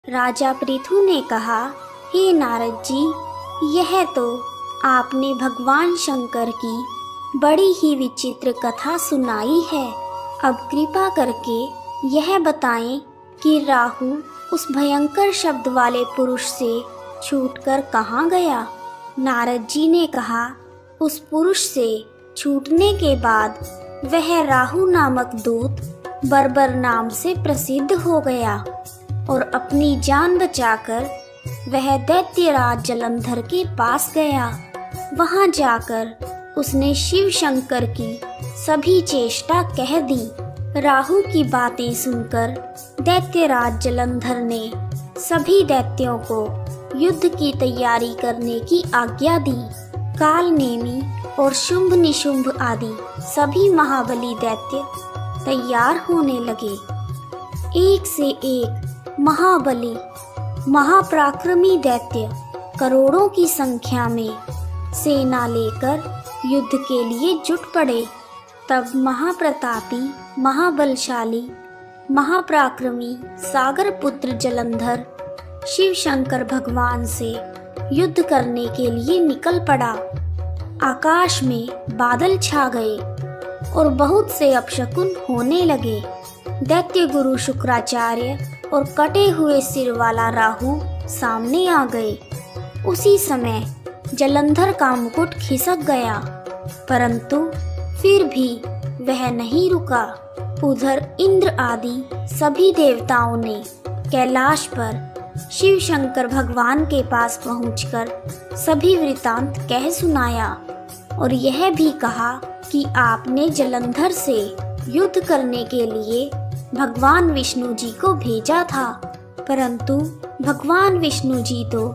राजा पृथु ने कहा, हे नारद जी, यह तो आपने भगवान शंकर की बड़ी ही विचित्र कथा सुनाई है। अब कृपा करके यह बताएं कि राहु उस भयंकर शब्द वाले पुरुष से छूटकर कहाँ गया। नारद जी ने कहा, उस पुरुष से छूटने के बाद वह राहु नामक दूत बर्बर नाम से प्रसिद्ध हो गया और अपनी जान बचाकर वह दैत्यराज जलंधर के पास गया। वहां जाकर उसने शिव शंकर की सभी चेष्टा कह दी। राहु की बातें सुनकर दैत्यराज जलंधर ने सभी दैत्यों को युद्ध की तैयारी करने की आज्ञा दी। काल नेमी और शुंभ निशुंभ आदि सभी महाबली दैत्य तैयार होने लगे। एक से एक महाबली महापराक्रमी दैत्य करोड़ों की संख्या में सेना लेकर युद्ध के लिए जुट पड़े। तब महाप्रतापी, महाबलशाली, महापराक्रमी सागर पुत्र जलंधर शिव शंकर भगवान से युद्ध करने के लिए निकल पड़ा। आकाश में बादल छा गए और बहुत से अपशकुन होने लगे। दैत्य गुरु शुक्राचार्य और कटे हुए सिर वाला राहु सामने आ गए। उसी समय जलंधर का मुकुट खिसक गया, परंतु फिर भी वह नहीं रुका। उधर इंद्र आदि सभी देवताओं ने कैलाश पर शिव शंकर भगवान के पास पहुंचकर सभी वृतांत कह सुनाया और यह भी कहा कि आपने जलंधर से युद्ध करने के लिए भगवान विष्णु जी को भेजा था, परंतु भगवान विष्णु जी तो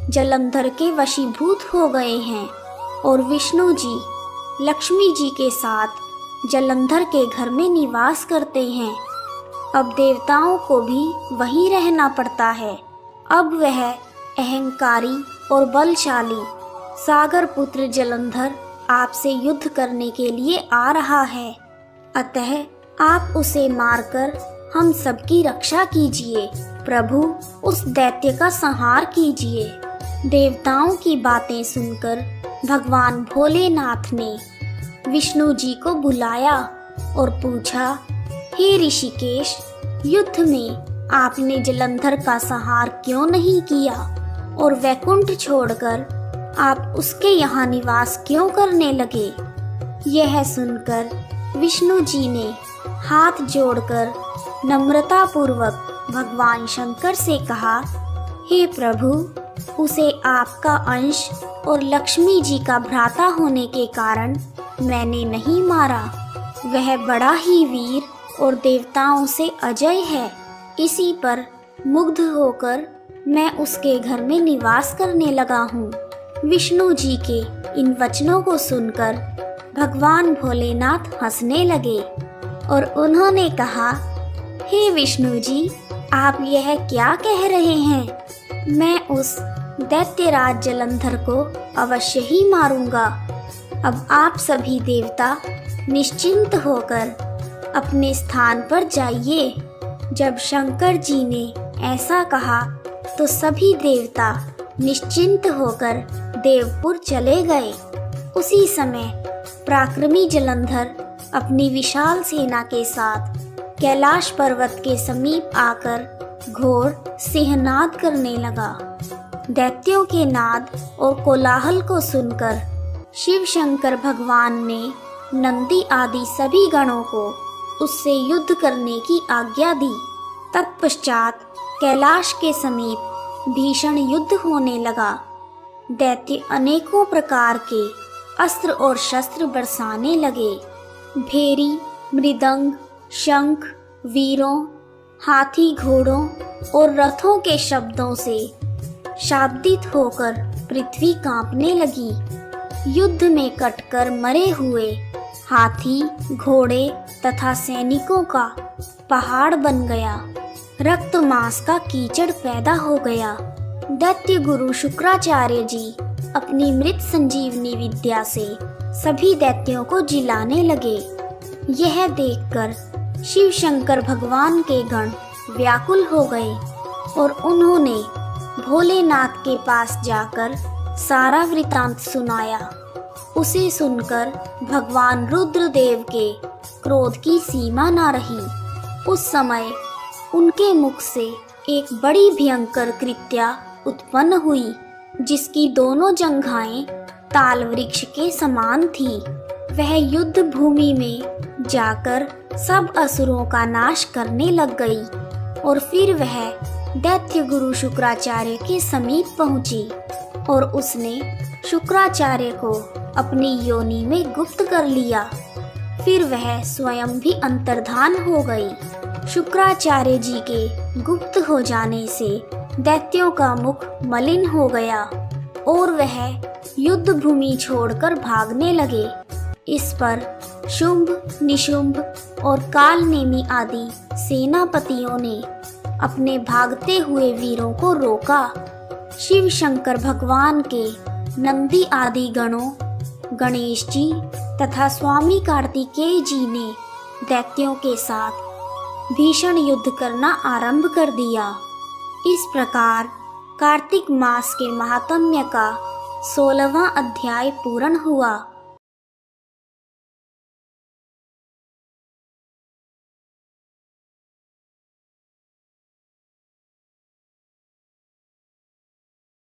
जलंधर के वशीभूत हो गए हैं और विष्णु जी लक्ष्मी जी के साथ जलंधर के घर में निवास करते हैं। अब देवताओं को भी वहीं रहना पड़ता है। अब वह अहंकारी और बलशाली सागर पुत्र जलंधर आपसे युद्ध करने के लिए आ रहा है, अतः आप उसे मारकर हम सबकी रक्षा कीजिए। प्रभु, उस दैत्य का संहार कीजिए। देवताओं की बातें सुनकर भगवान भोलेनाथ ने विष्णु जी को बुलाया और पूछा, हे ऋषिकेश, युद्ध में आपने जलंधर का संहार क्यों नहीं किया और वैकुंठ छोड़कर आप उसके यहाँ निवास क्यों करने लगे। यह सुनकर विष्णु जी ने हाथ जोड़कर नम्रता पूर्वक भगवान शंकर से कहा, हे प्रभु, उसे आपका अंश और लक्ष्मी जी का भ्राता होने के कारण मैंने नहीं मारा। वह बड़ा ही वीर और देवताओं से अजय है। इसी पर मुग्ध होकर मैं उसके घर में निवास करने लगा हूँ। विष्णु जी के इन वचनों को सुनकर भगवान भोलेनाथ हंसने लगे और उन्होंने कहा, हे विष्णु जी, आप यह क्या कह रहे हैं। मैं उस दैत्यराज जलंधर को अवश्य ही मारूंगा। अब आप सभी देवता निश्चिंत होकर अपने स्थान पर जाइए। जब शंकर जी ने ऐसा कहा तो सभी देवता निश्चिंत होकर देवपुर चले गए। उसी समय पराक्रमी जलंधर अपनी विशाल सेना के साथ कैलाश पर्वत के समीप आकर घोर सिंहनाद करने लगा। दैत्यों के नाद और कोलाहल को सुनकर शिव शंकर भगवान ने नंदी आदि सभी गणों को उससे युद्ध करने की आज्ञा दी। तत्पश्चात कैलाश के समीप भीषण युद्ध होने लगा। दैत्य अनेकों प्रकार के अस्त्र और शस्त्र बरसाने लगे। भेरी, मृदंग, शंख, वीरों, हाथी, घोड़ों और रथों के शब्दों से शाब्दित होकर पृथ्वी कांपने लगी। युद्ध में कटकर मरे हुए हाथी, घोड़े तथा सैनिकों का पहाड़ बन गया। रक्त मांस का कीचड़ पैदा हो गया। दैत्य गुरु शुक्राचार्य जी अपनी मृत संजीवनी विद्या से सभी दैत्यों को जिलाने लगे। यह देखकर शिव शंकर भगवान के गण व्याकुल हो गए। और उन्होंने भोलेनाथ के पास जाकर सारा वृतांत सुनाया। उसे सुनकर भगवान रुद्रदेव के क्रोध की सीमा न रही। उस समय उनके मुख से एक बड़ी भयंकर कृत्या उत्पन्न हुई, जिसकी दोनों जंघाएं ताल वृक्ष के समान थी। वह युद्ध भूमि में जाकर सब असुरों का नाश करने लग गई और फिर वह दैत्य गुरु शुक्राचार्य के समीप पहुंची और उसने शुक्राचार्य को अपनी योनि में गुप्त कर लिया। फिर वह स्वयं भी अंतर्धान हो गई। शुक्राचार्य जी के गुप्त हो जाने से दैत्यों का मुख मलिन हो गया और वह युद्ध भूमि छोड़कर भागने लगे। इस पर शुंभ, निशुंभ और कालनेमी आदि सेनापतियों ने अपने भागते हुए वीरों को रोका। शिव शंकर भगवान के नंदी आदि गणों, गणेश जी तथा स्वामी कार्तिकेय जी ने दैत्यों के साथ भीषण युद्ध करना आरंभ कर दिया। इस प्रकार कार्तिक मास के महात्म्य का 16वां अध्याय पूर्ण हुआ।